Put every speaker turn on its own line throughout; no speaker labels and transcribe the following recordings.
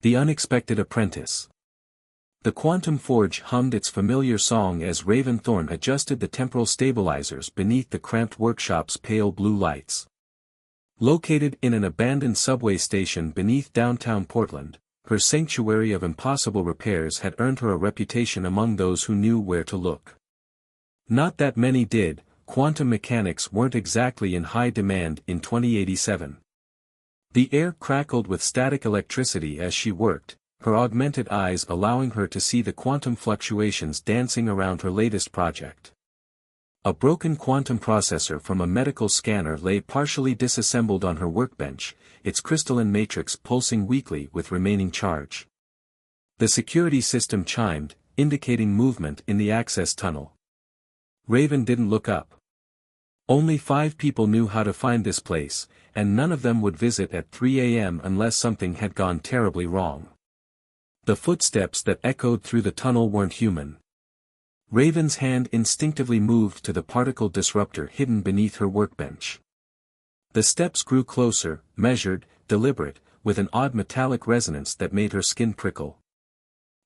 The Unexpected Apprentice. The quantum forge hummed its familiar song as Raven Thorn adjusted the temporal stabilizers beneath the cramped workshop's pale blue lights. Located in an abandoned subway station beneath downtown Portland, her sanctuary of impossible repairs had earned her a reputation among those who knew where to look. Not that many did. Quantum mechanics weren't exactly in high demand in 2087. The air crackled with static electricity as she worked, her augmented eyes allowing her to see the quantum fluctuations dancing around her latest project. A broken quantum processor from a medical scanner lay partially disassembled on her workbench, its crystalline matrix pulsing weakly with remaining charge. The security system chimed, indicating movement in the access tunnel. Raven didn't look up. Only 5 people knew how to find this place, and none of them would visit at 3 a.m. unless something had gone terribly wrong. The footsteps that echoed through the tunnel weren't human. Raven's hand instinctively moved to the particle disruptor hidden beneath her workbench. The steps grew closer, measured, deliberate, with an odd metallic resonance that made her skin prickle.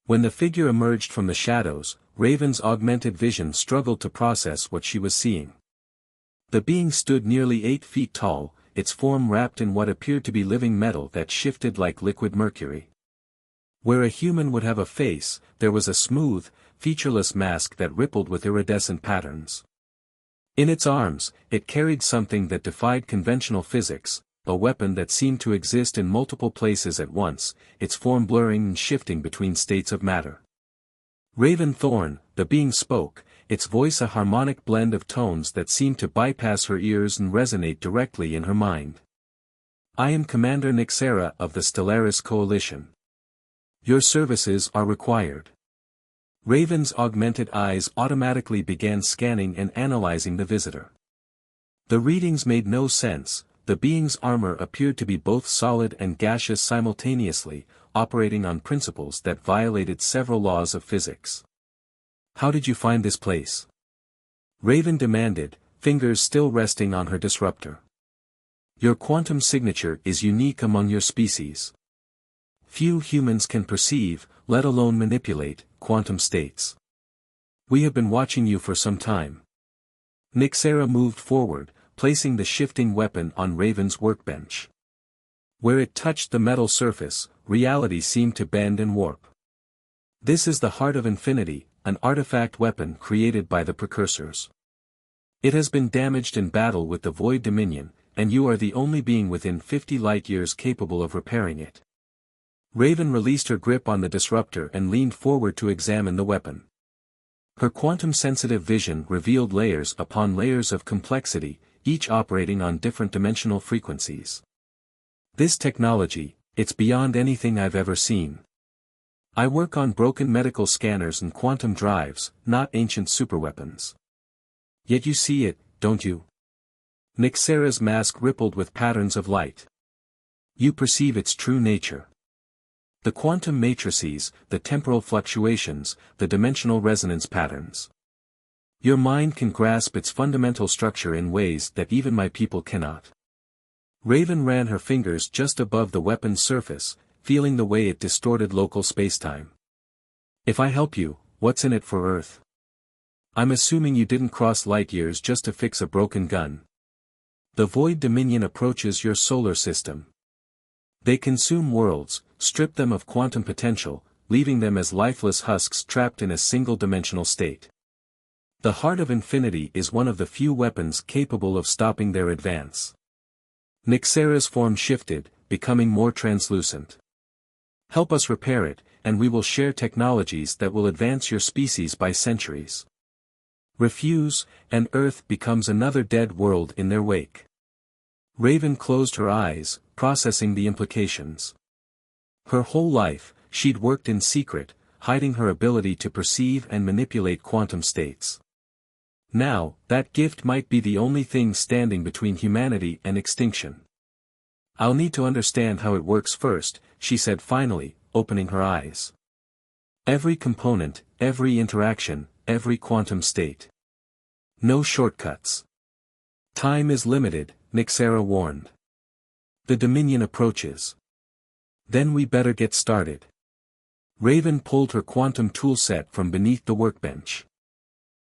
When the figure emerged from the shadows, Raven's augmented vision struggled to process what she was seeing. The being stood nearly 8 feet tall, its form wrapped in what appeared to be living metal that shifted like liquid mercury. Where a human would have a face, there was a smooth, featureless mask that rippled with iridescent patterns. In its arms, it carried something that defied conventional physics, a weapon that seemed to exist in multiple places at once, its form blurring and shifting between states of matter. Raven Thorn, the being spoke, its voice a harmonic blend of tones that seemed to bypass her ears and resonate directly in her mind. I am Commander Nixera of the Stellaris Coalition. Your services are required. Raven's augmented eyes automatically began scanning and analyzing the visitor. The readings made no sense. The being's armor appeared to be both solid and gaseous simultaneously, operating on principles that violated several laws of physics. How did you find this place? Raven demanded, fingers still resting on her disruptor. Your quantum signature is unique among your species. Few humans can perceive, let alone manipulate, quantum states. We have been watching you for some time. Nixera moved forward, placing the shifting weapon on Raven's workbench. Where it touched the metal surface, reality seemed to bend and warp. This is the heart of infinity, an artifact weapon created by the precursors. It has been damaged in battle with the Void Dominion, and you are the only being within 50 light-years capable of repairing it. Raven released her grip on the disruptor and leaned forward to examine the weapon. Her quantum-sensitive vision revealed layers upon layers of complexity, each operating on different dimensional frequencies. This technology, it's beyond anything I've ever seen. I work on broken medical scanners and quantum drives, not ancient superweapons. Yet you see it, don't you? Nixera's mask rippled with patterns of light. You perceive its true nature. The quantum matrices, the temporal fluctuations, the dimensional resonance patterns. Your mind can grasp its fundamental structure in ways that even my people cannot. Raven ran her fingers just above the weapon's surface, feeling the way it distorted local spacetime. If I help you, what's in it for Earth? I'm assuming you didn't cross light years just to fix a broken gun. The Void Dominion approaches your solar system. They consume worlds, strip them of quantum potential, leaving them as lifeless husks trapped in a single-dimensional state. The heart of infinity is one of the few weapons capable of stopping their advance. Nixera's form shifted, becoming more translucent. Help us repair it, and we will share technologies that will advance your species by centuries. Refuse, and Earth becomes another dead world in their wake. Raven closed her eyes, processing the implications. Her whole life, she'd worked in secret, hiding her ability to perceive and manipulate quantum states. Now, that gift might be the only thing standing between humanity and extinction. I'll need to understand how it works first, she said finally, opening her eyes. Every component, every interaction, every quantum state. No shortcuts. Time is limited, Nixera warned. The Dominion approaches. Then we better get started. Raven pulled her quantum toolset from beneath the workbench.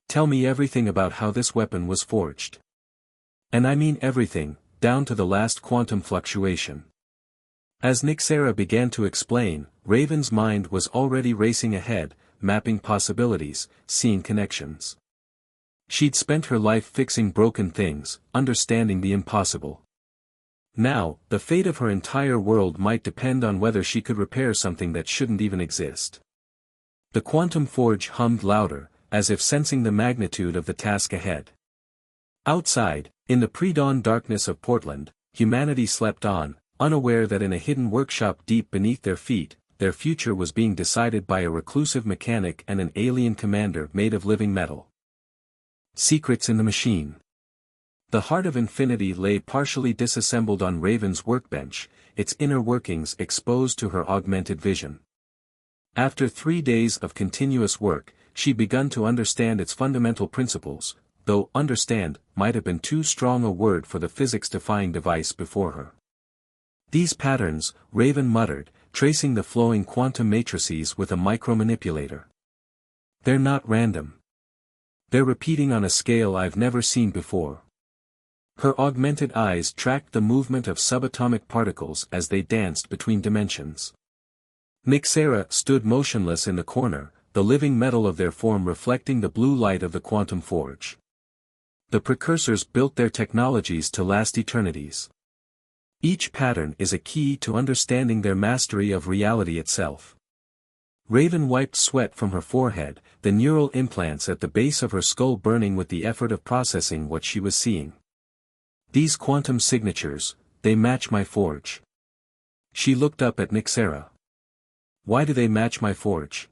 Tell me everything about how this weapon was forged. And I mean everything, down to the last quantum fluctuation. As Nixera began to explain, Raven's mind was already racing ahead, mapping possibilities, seeing connections. She'd spent her life fixing broken things, understanding the impossible. Now, the fate of her entire world might depend on whether she could repair something that shouldn't even exist. The quantum forge hummed louder, as if sensing the magnitude of the task ahead. Outside, in the pre-dawn darkness of Portland, humanity slept on, unaware that in a hidden workshop deep beneath their feet, their future was being decided by a reclusive mechanic and an alien commander made of living metal. Secrets in the machine. The heart of infinity lay partially disassembled on Raven's workbench, its inner workings exposed to her augmented vision. After 3 days of continuous work, she'd begun to understand its fundamental principles, though understand might have been too strong a word for the physics-defying device before her. These patterns, Raven muttered, tracing the flowing quantum matrices with a micromanipulator. They're not random. They're repeating on a scale I've never seen before. Her augmented eyes tracked the movement of subatomic particles as they danced between dimensions. Nixera stood motionless in the corner, the living metal of their form reflecting the blue light of the quantum forge. The precursors built their technologies to last eternities. Each pattern is a key to understanding their mastery of reality itself. Raven wiped sweat from her forehead, the neural implants at the base of her skull burning with the effort of processing what she was seeing. These quantum signatures, they match my forge. She looked up at Nixera. Why do they match my forge?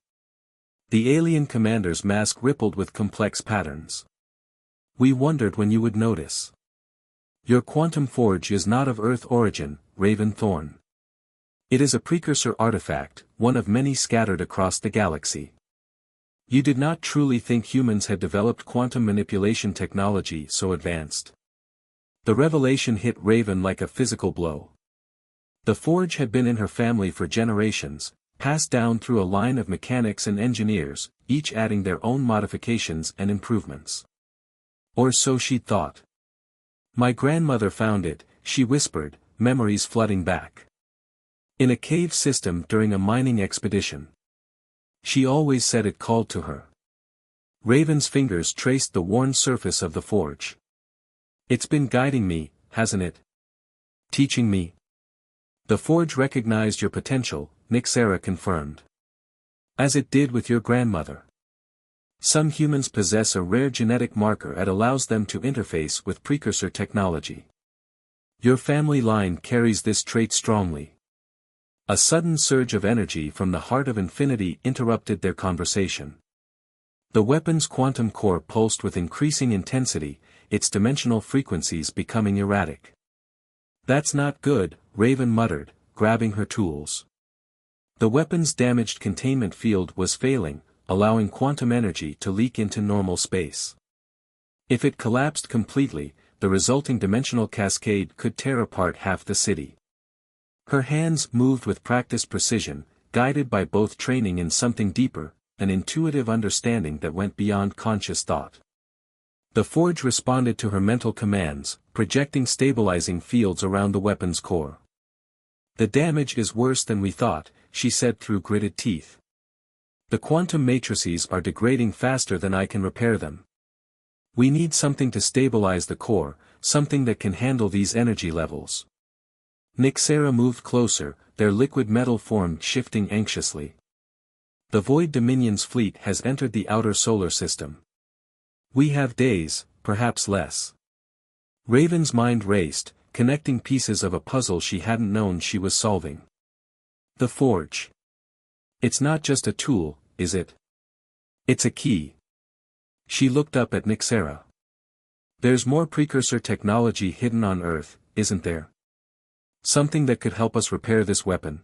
The alien commander's mask rippled with complex patterns. We wondered when you would notice. Your quantum forge is not of Earth origin, Raven Thorn. It is a precursor artifact, one of many scattered across the galaxy. You did not truly think humans had developed quantum manipulation technology so advanced. The revelation hit Raven like a physical blow. The forge had been in her family for generations, passed down through a line of mechanics and engineers, each adding their own modifications and improvements. Or so she'd thought. My grandmother found it, she whispered, memories flooding back. In a cave system during a mining expedition. She always said it called to her. Raven's fingers traced the worn surface of the forge. It's been guiding me, hasn't it? Teaching me. The forge recognized your potential, Nixera confirmed. As it did with your grandmother. Some humans possess a rare genetic marker that allows them to interface with precursor technology. Your family line carries this trait strongly. A sudden surge of energy from the heart of infinity interrupted their conversation. The weapon's quantum core pulsed with increasing intensity, its dimensional frequencies becoming erratic. That's not good, Raven muttered, grabbing her tools. The weapon's damaged containment field was failing, allowing quantum energy to leak into normal space. If it collapsed completely, the resulting dimensional cascade could tear apart half the city. Her hands moved with practiced precision, guided by both training in something deeper, an intuitive understanding that went beyond conscious thought. The forge responded to her mental commands, projecting stabilizing fields around the weapon's core. The damage is worse than we thought, she said through gritted teeth. The quantum matrices are degrading faster than I can repair them. We need something to stabilize the core, something that can handle these energy levels. Nixera moved closer, their liquid metal form shifting anxiously. The Void Dominion's fleet has entered the outer solar system. We have days, perhaps less. Raven's mind raced, connecting pieces of a puzzle she hadn't known she was solving. The forge. It's not just a tool, is it? It's a key. She looked up at Nixera. There's more precursor technology hidden on Earth, isn't there? Something that could help us repair this weapon.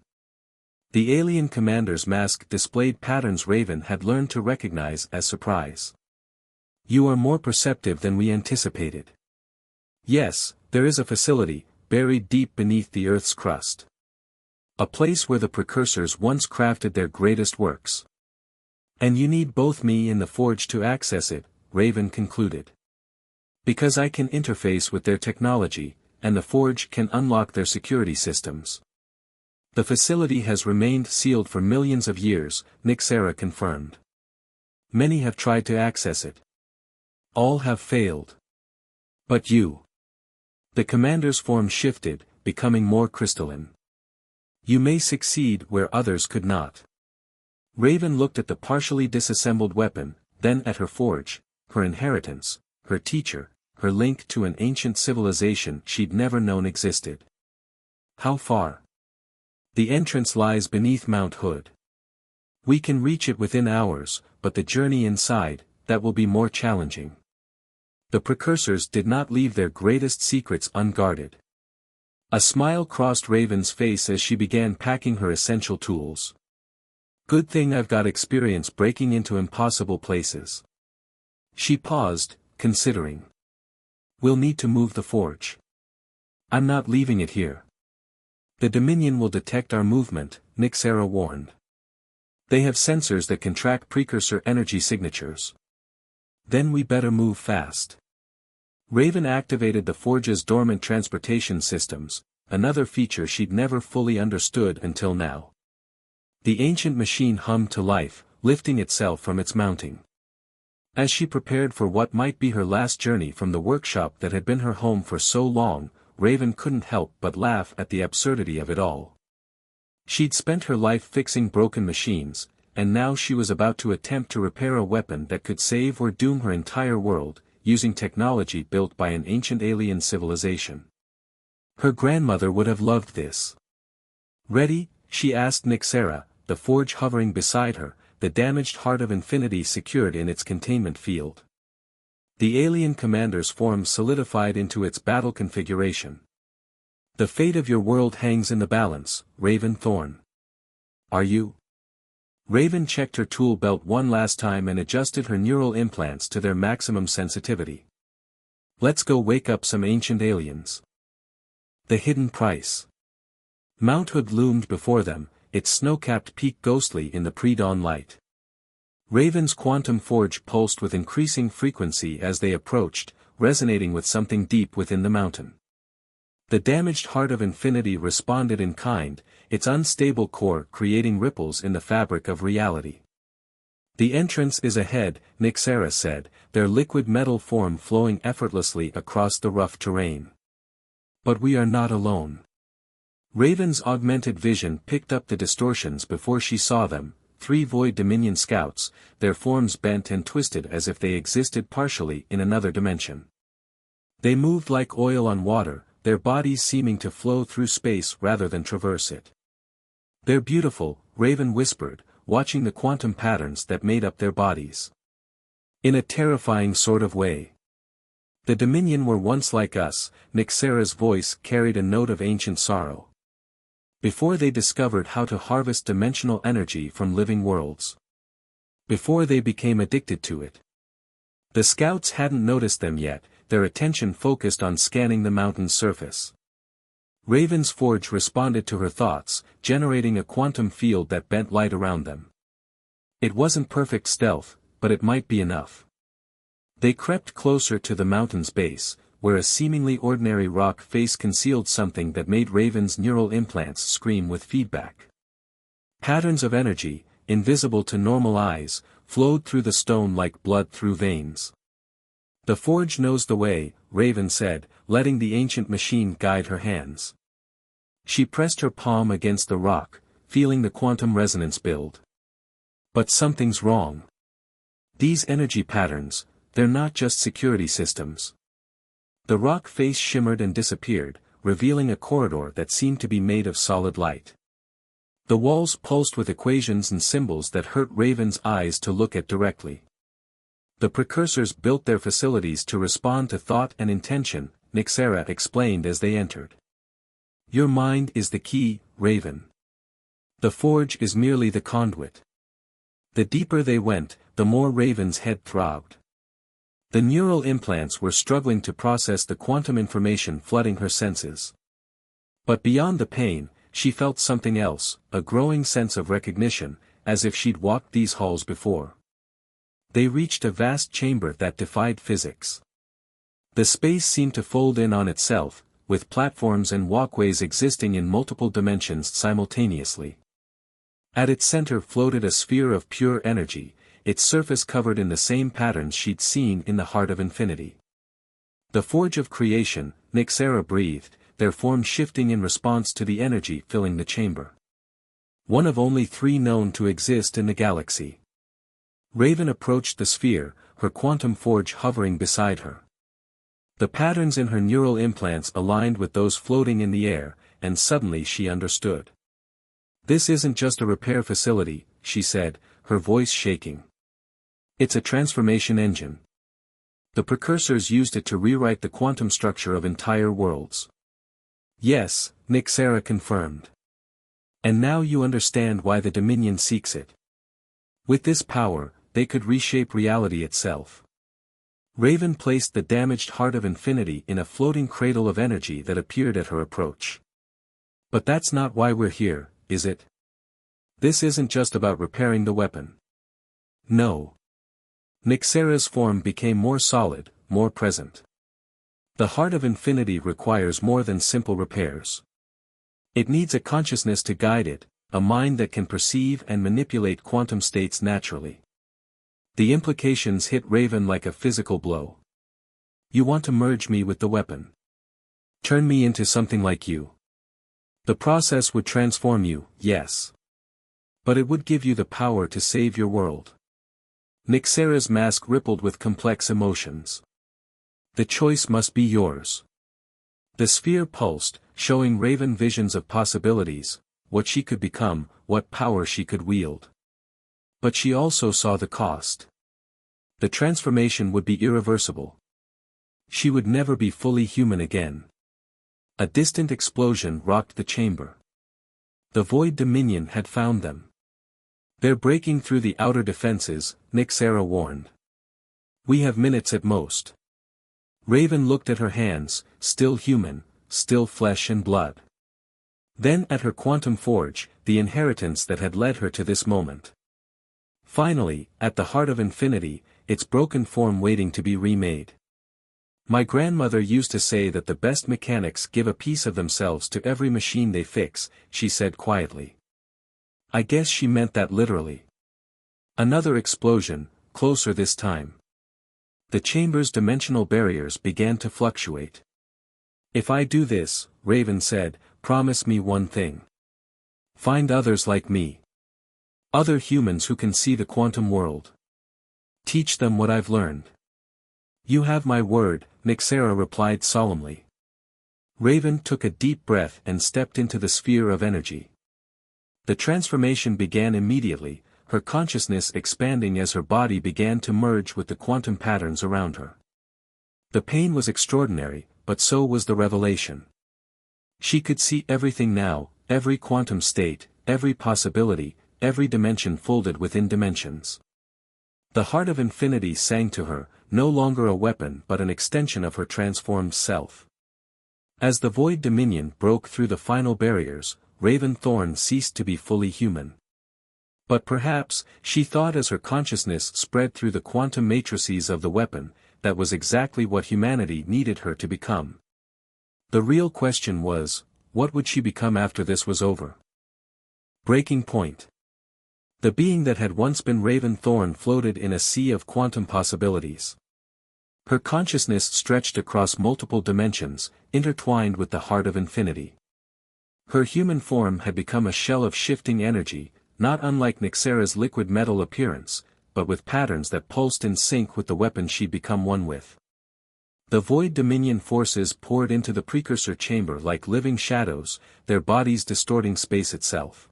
The alien commander's mask displayed patterns Raven had learned to recognize as surprise. You are more perceptive than we anticipated. Yes, there is a facility, buried deep beneath the Earth's crust. A place where the precursors once crafted their greatest works. And you need both me and the forge to access it, Raven concluded. Because I can interface with their technology, and the forge can unlock their security systems. The facility has remained sealed for millions of years, Nixera confirmed. Many have tried to access it. All have failed. But you. The commander's form shifted, becoming more crystalline. You may succeed where others could not. Raven looked at the partially disassembled weapon, then at her forge, her inheritance, her teacher, her link to an ancient civilization she'd never known existed. How far? The entrance lies beneath Mount Hood. We can reach it within hours, but the journey inside, that will be more challenging. The precursors did not leave their greatest secrets unguarded. A smile crossed Raven's face as she began packing her essential tools. Good thing I've got experience breaking into impossible places. She paused, considering. We'll need to move the forge. I'm not leaving it here. The Dominion will detect our movement, Nixera warned. They have sensors that can track precursor energy signatures. Then we better move fast. Raven activated the forge's dormant transportation systems, another feature she'd never fully understood until now. The ancient machine hummed to life, lifting itself from its mounting. As she prepared for what might be her last journey from the workshop that had been her home for so long, Raven couldn't help but laugh at the absurdity of it all. She'd spent her life fixing broken machines, and now she was about to attempt to repair a weapon that could save or doom her entire world, using technology built by an ancient alien civilization. Her grandmother would have loved this. Ready? She asked Nixera, the forge hovering beside her, the damaged heart of infinity secured in its containment field. The alien commander's form solidified into its battle configuration. The fate of your world hangs in the balance, Raven Thorn. Are you? Raven checked her tool belt one last time and adjusted her neural implants to their maximum sensitivity. Let's go wake up some ancient aliens. The hidden price. Mount Hood loomed before them, its snow-capped peak ghostly in the pre-dawn light. Raven's quantum forge pulsed with increasing frequency as they approached, resonating with something deep within the mountain. The damaged heart of infinity responded in kind, its unstable core creating ripples in the fabric of reality. The entrance is ahead, Nixera said, their liquid metal form flowing effortlessly across the rough terrain. But we are not alone. Raven's augmented vision picked up the distortions before she saw them, 3 Void Dominion scouts, their forms bent and twisted as if they existed partially in another dimension. They moved like oil on water, their bodies seeming to flow through space rather than traverse it. They're beautiful, Raven whispered, watching the quantum patterns that made up their bodies. In a terrifying sort of way. The Dominion were once like us, Nixera's voice carried a note of ancient sorrow. Before they discovered how to harvest dimensional energy from living worlds. Before they became addicted to it. The scouts hadn't noticed them yet, their attention focused on scanning the mountain's surface. Raven's forge responded to her thoughts, generating a quantum field that bent light around them. It wasn't perfect stealth, but it might be enough. They crept closer to the mountain's base, where a seemingly ordinary rock face concealed something that made Raven's neural implants scream with feedback. Patterns of energy, invisible to normal eyes, flowed through the stone like blood through veins. The forge knows the way, Raven said, letting the ancient machine guide her hands. She pressed her palm against the rock, feeling the quantum resonance build. But something's wrong. These energy patterns, they're not just security systems. The rock face shimmered and disappeared, revealing a corridor that seemed to be made of solid light. The walls pulsed with equations and symbols that hurt Raven's eyes to look at directly. The precursors built their facilities to respond to thought and intention, Nixera explained as they entered. Your mind is the key, Raven. The forge is merely the conduit. The deeper they went, the more Raven's head throbbed. The neural implants were struggling to process the quantum information flooding her senses. But beyond the pain, she felt something else, a growing sense of recognition, as if she'd walked these halls before. They reached a vast chamber that defied physics. The space seemed to fold in on itself, with platforms and walkways existing in multiple dimensions simultaneously. At its center floated a sphere of pure energy, its surface covered in the same patterns she'd seen in the heart of infinity. The forge of creation, Nyxera breathed, their form shifting in response to the energy filling the chamber. One of only 3 known to exist in the galaxy. Raven approached the sphere, her quantum forge hovering beside her. The patterns in her neural implants aligned with those floating in the air, and suddenly she understood. "This isn't just a repair facility," she said, her voice shaking. "It's a transformation engine. The precursors used it to rewrite the quantum structure of entire worlds." "Yes," Nyxera confirmed. "And now you understand why the Dominion seeks it. With this power, they could reshape reality itself." Raven placed the damaged heart of infinity in a floating cradle of energy that appeared at her approach. "But that's not why we're here, is it? This isn't just about repairing the weapon." "No." Nyxera's form became more solid, more present. "The heart of infinity requires more than simple repairs. It needs a consciousness to guide it, a mind that can perceive and manipulate quantum states naturally." The implications hit Raven like a physical blow. "You want to merge me with the weapon? Turn me into something like you? The process would transform you, yes. But it would give you the power to save your world." Nyxera's mask rippled with complex emotions. "The choice must be yours." The sphere pulsed, showing Raven visions of possibilities, what she could become, what power she could wield. But she also saw the cost. The transformation would be irreversible. She would never be fully human again. A distant explosion rocked the chamber. The Void Dominion had found them. "They're breaking through the outer defenses," Nyxera warned. "We have minutes at most." Raven looked at her hands, still human, still flesh and blood. Then at her quantum forge, the inheritance that had led her to this moment. Finally, at the heart of infinity, its broken form waiting to be remade. "My grandmother used to say that the best mechanics give a piece of themselves to every machine they fix," she said quietly. I guess she meant that literally. Another explosion, closer this time. The chamber's dimensional barriers began to fluctuate. "If I do this," Raven said, "promise me one thing. Find others like me. Other humans who can see the quantum world. Teach them what I've learned." "You have my word," Nyxera replied solemnly. Raven took a deep breath and stepped into the sphere of energy. The transformation began immediately, her consciousness expanding as her body began to merge with the quantum patterns around her. The pain was extraordinary, but so was the revelation. She could see everything now, every quantum state, every possibility, every dimension folded within dimensions. The heart of infinity sang to her, no longer a weapon but an extension of her transformed self. As the Void Dominion broke through the final barriers, Raven Thorn ceased to be fully human. But perhaps, she thought as her consciousness spread through the quantum matrices of the weapon, that was exactly what humanity needed her to become. The real question was, what would she become after this was over? Breaking point. The being that had once been Raven Thorn floated in a sea of quantum possibilities. Her consciousness stretched across multiple dimensions, intertwined with the heart of infinity. Her human form had become a shell of shifting energy, not unlike Nyxera's liquid metal appearance, but with patterns that pulsed in sync with the weapon she'd become one with. The Void Dominion forces poured into the precursor chamber like living shadows, their bodies distorting space itself.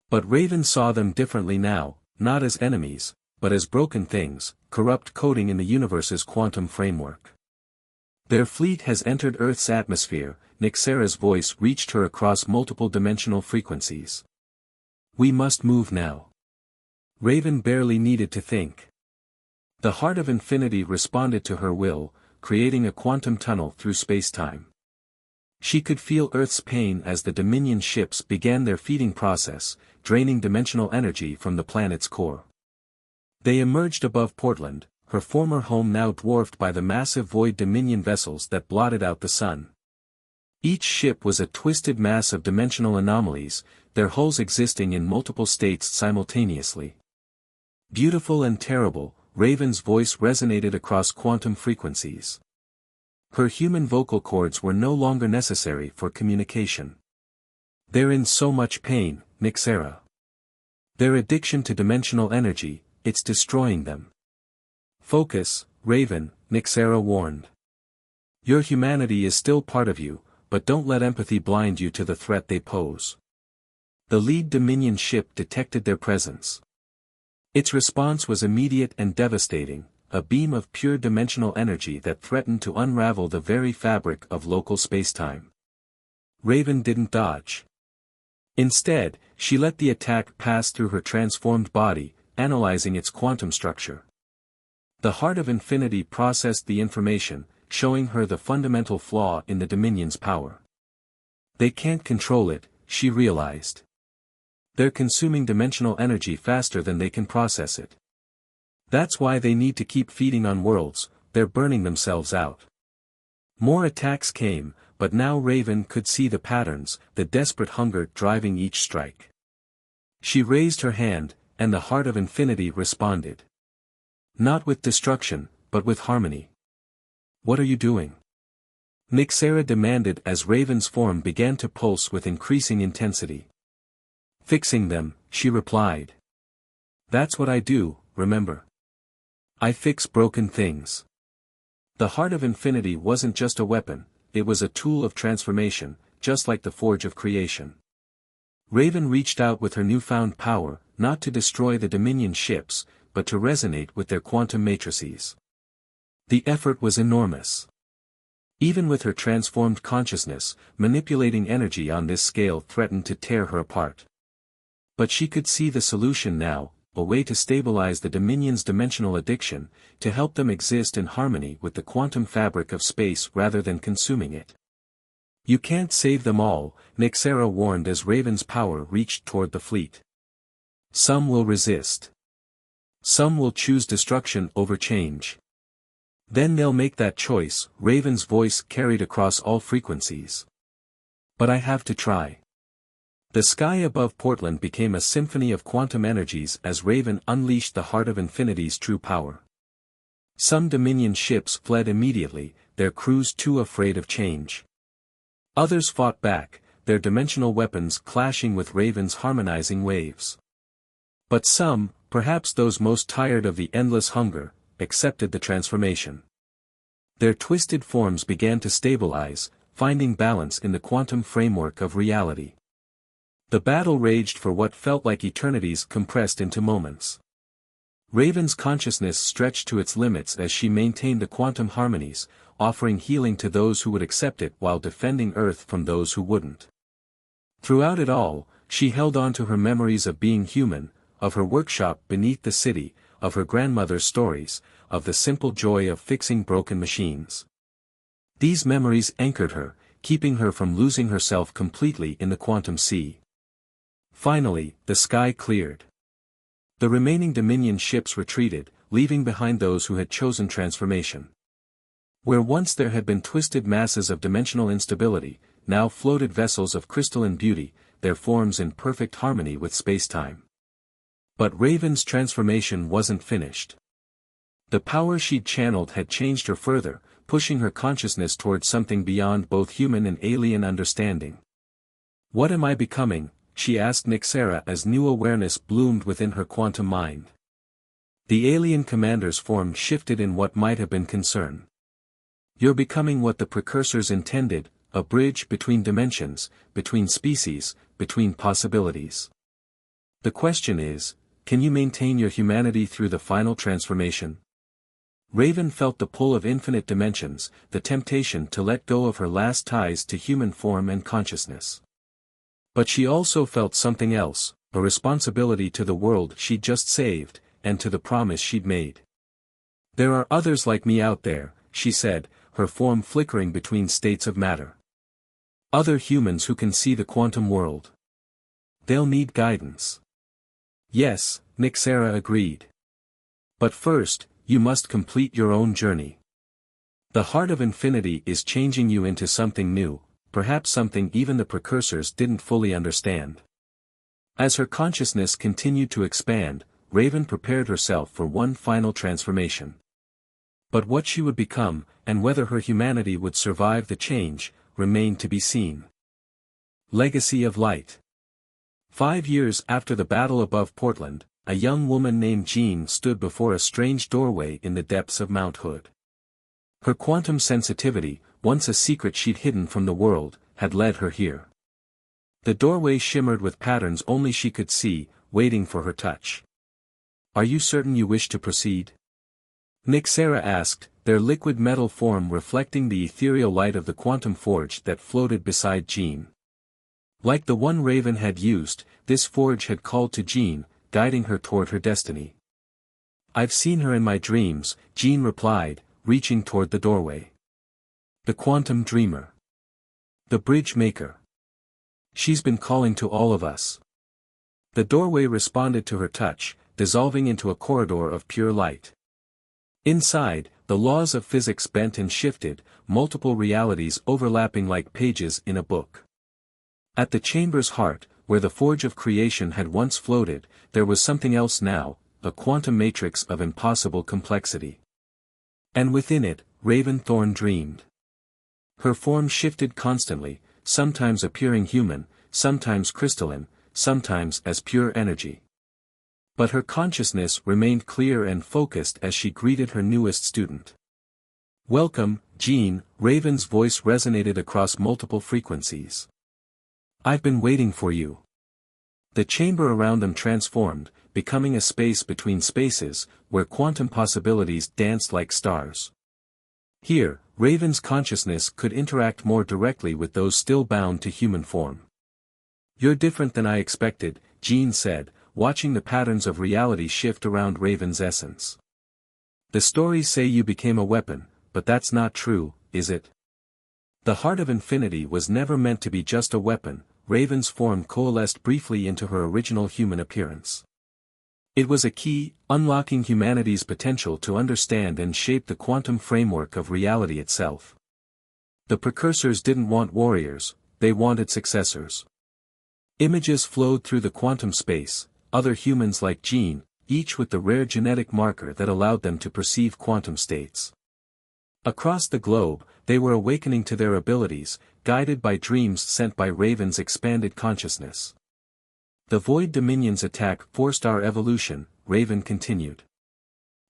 But Raven saw them differently now, not as enemies, but as broken things, corrupt coding in the universe's quantum framework. "Their fleet has entered Earth's atmosphere," Nyxera's voice reached her across multiple dimensional frequencies. "We must move now." Raven barely needed to think. The heart of infinity responded to her will, creating a quantum tunnel through space-time. She could feel Earth's pain as the Dominion ships began their feeding process, draining dimensional energy from the planet's core. They emerged above Portland, her former home now dwarfed by the massive void Dominion vessels that blotted out the sun. Each ship was a twisted mass of dimensional anomalies, their hulls existing in multiple states simultaneously. Beautiful and terrible, Raven's voice resonated across quantum frequencies. Her human vocal cords were no longer necessary for communication. They're in so much pain, Nixera. Their addiction to dimensional energy, it's destroying them. Focus, Raven, Nixera warned. Your humanity is still part of you, but don't let empathy blind you to the threat they pose. The lead Dominion ship detected their presence. Its response was immediate and devastating, a beam of pure dimensional energy that threatened to unravel the very fabric of local spacetime. Raven didn't dodge. Instead, she let the attack pass through her transformed body, analyzing its quantum structure. The heart of infinity processed the information, showing her the fundamental flaw in the Dominion's power. They can't control it, she realized. They're consuming dimensional energy faster than they can process it. That's why they need to keep feeding on worlds, they're burning themselves out. More attacks came, but now Raven could see the patterns, the desperate hunger driving each strike. She raised her hand, and the heart of infinity responded. Not with destruction, but with harmony. What are you doing? Nixera demanded as Raven's form began to pulse with increasing intensity. Fixing them, she replied. That's what I do, remember. I fix broken things. The heart of infinity wasn't just a weapon, it was a tool of transformation, just like the forge of creation. Raven reached out with her newfound power, not to destroy the Dominion ships, but to resonate with their quantum matrices. The effort was enormous. Even with her transformed consciousness, manipulating energy on this scale threatened to tear her apart. But she could see the solution now, a way to stabilize the Dominion's dimensional addiction, to help them exist in harmony with the quantum fabric of space rather than consuming it. You can't save them all, Nixera warned as Raven's power reached toward the fleet. Some will resist. Some will choose destruction over change. Then they'll make that choice, Raven's voice carried across all frequencies. But I have to try. The sky above Portland became a symphony of quantum energies as Raven unleashed the heart of infinity's true power. Some Dominion ships fled immediately, their crews too afraid of change. Others fought back, their dimensional weapons clashing with Raven's harmonizing waves. But some, perhaps those most tired of the endless hunger, accepted the transformation. Their twisted forms began to stabilize, finding balance in the quantum framework of reality. The battle raged for what felt like eternities compressed into moments. Raven's consciousness stretched to its limits as she maintained the quantum harmonies, offering healing to those who would accept it while defending Earth from those who wouldn't. Throughout it all, she held on to her memories of being human, of her workshop beneath the city, of her grandmother's stories, of the simple joy of fixing broken machines. These memories anchored her, keeping her from losing herself completely in the quantum sea. Finally, the sky cleared. The remaining Dominion ships retreated, leaving behind those who had chosen transformation. Where once there had been twisted masses of dimensional instability, now floated vessels of crystalline beauty, their forms in perfect harmony with spacetime. But Raven's transformation wasn't finished. The power she'd channeled had changed her further, pushing her consciousness towards something beyond both human and alien understanding. What am I becoming? She asked Nixera as new awareness bloomed within her quantum mind. The alien commander's form shifted in what might have been concern. You're becoming what the precursors intended, a bridge between dimensions, between species, between possibilities. The question is, can you maintain your humanity through the final transformation? Raven felt the pull of infinite dimensions, the temptation to let go of her last ties to human form and consciousness. But she also felt something else, a responsibility to the world she'd just saved, and to the promise she'd made. There are others like me out there, she said, her form flickering between states of matter. Other humans who can see the quantum world. They'll need guidance. Yes, Nixera agreed. But first, you must complete your own journey. The heart of infinity is changing you into something new, perhaps something even the precursors didn't fully understand. As her consciousness continued to expand, Raven prepared herself for one final transformation. But what she would become, and whether her humanity would survive the change, remained to be seen. Legacy of Light. 5 years after the battle above Portland, a young woman named Jean stood before a strange doorway in the depths of Mount Hood. Her quantum sensitivity, once a secret she'd hidden from the world, had led her here. The doorway shimmered with patterns only she could see, waiting for her touch. "Are you certain you wish to proceed?" Nixera asked, their liquid metal form reflecting the ethereal light of the quantum forge that floated beside Jean. Like the one Raven had used, this forge had called to Jean, guiding her toward her destiny. "I've seen her in my dreams," Jean replied, reaching toward the doorway. "The quantum dreamer. The bridge maker. She's been calling to all of us." The doorway responded to her touch, dissolving into a corridor of pure light. Inside, the laws of physics bent and shifted, multiple realities overlapping like pages in a book. At the chamber's heart, where the forge of creation had once floated, there was something else now, a quantum matrix of impossible complexity. And within it, Raven Thorn dreamed. Her form shifted constantly, sometimes appearing human, sometimes crystalline, sometimes as pure energy. But her consciousness remained clear and focused as she greeted her newest student. "Welcome, Jean," Raven's voice resonated across multiple frequencies. "I've been waiting for you." The chamber around them transformed, becoming a space between spaces, where quantum possibilities danced like stars. Here, Raven's consciousness could interact more directly with those still bound to human form. "You're different than I expected," Jean said, watching the patterns of reality shift around Raven's essence. "The stories say you became a weapon, but that's not true, is it?" The heart of infinity was never meant to be just a weapon. Raven's form coalesced briefly into her original human appearance. It was a key, unlocking humanity's potential to understand and shape the quantum framework of reality itself. The precursors didn't want warriors, they wanted successors. Images flowed through the quantum space, other humans like Jean, each with the rare genetic marker that allowed them to perceive quantum states. Across the globe, they were awakening to their abilities, guided by dreams sent by Raven's expanded consciousness. "The Void Dominion's attack forced our evolution," Raven continued.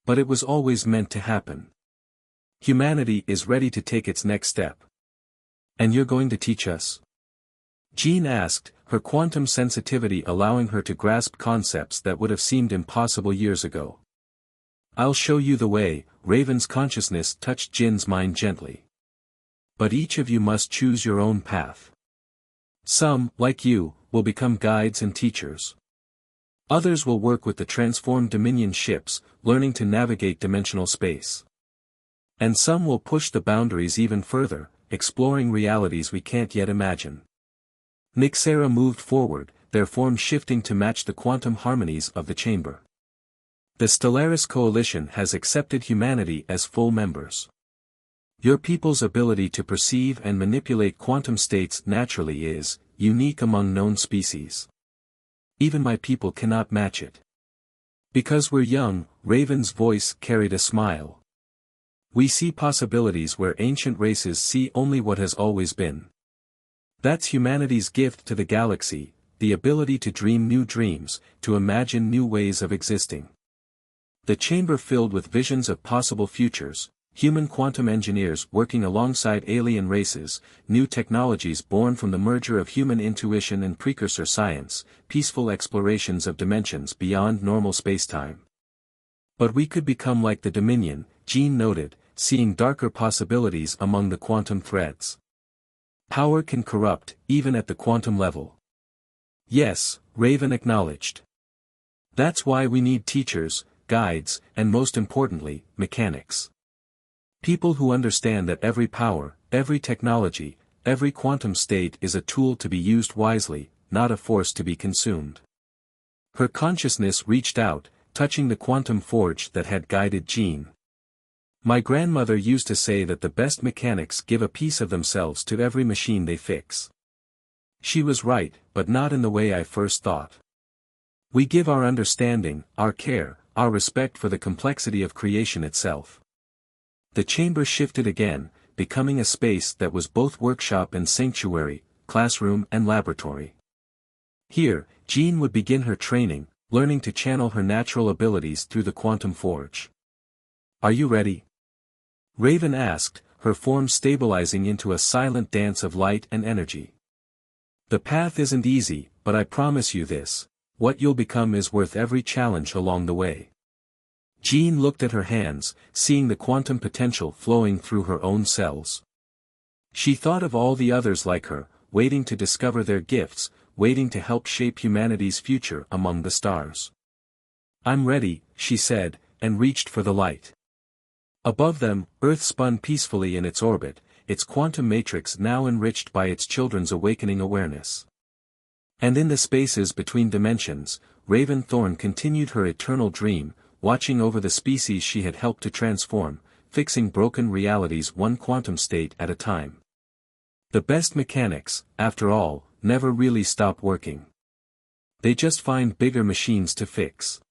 "But it was always meant to happen. Humanity is ready to take its next step. And you're going to teach us?" Jean asked, her quantum sensitivity allowing her to grasp concepts that would have seemed impossible years ago. "I'll show you the way," Raven's consciousness touched Jin's mind gently. "But each of you must choose your own path. Some, like you, will become guides and teachers. Others will work with the transformed Dominion ships, learning to navigate dimensional space. And some will push the boundaries even further, exploring realities we can't yet imagine." Nixera moved forward, their form shifting to match the quantum harmonies of the chamber. "The Stellaris Coalition has accepted humanity as full members. Your people's ability to perceive and manipulate quantum states naturally is unique among known species. Even my people cannot match it. Because we're young," Raven's voice carried a smile. "We see possibilities where ancient races see only what has always been. That's humanity's gift to the galaxy, the ability to dream new dreams, to imagine new ways of existing." The chamber filled with visions of possible futures, human quantum engineers working alongside alien races, new technologies born from the merger of human intuition and precursor science, peaceful explorations of dimensions beyond normal spacetime. "But we could become like the Dominion," Jean noted, seeing darker possibilities among the quantum threads. "Power can corrupt, even at the quantum level." "Yes," Raven acknowledged. "That's why we need teachers, guides, and most importantly, mechanics. People who understand that every power, every technology, every quantum state is a tool to be used wisely, not a force to be consumed. Her consciousness reached out, touching the quantum forge that had guided Jean. My grandmother used to say that the best mechanics give a piece of themselves to every machine they fix. She was right, but not in the way I first thought. We give our understanding, our care, our respect for the complexity of creation itself. The chamber shifted again, becoming a space that was both workshop and sanctuary, classroom and laboratory. Here, Jean would begin her training, learning to channel her natural abilities through the quantum forge. "Are you ready?" Raven asked, her form stabilizing into a silent dance of light and energy. "The path isn't easy, but I promise you this, what you'll become is worth every challenge along the way." Jean looked at her hands, seeing the quantum potential flowing through her own cells. She thought of all the others like her, waiting to discover their gifts, waiting to help shape humanity's future among the stars. "I'm ready," she said, and reached for the light. Above them, Earth spun peacefully in its orbit, its quantum matrix now enriched by its children's awakening awareness. And in the spaces between dimensions, Raven Thorn continued her eternal dream, watching over the species she had helped to transform, fixing broken realities one quantum state at a time. The best mechanics, after all, never really stop working. They just find bigger machines to fix.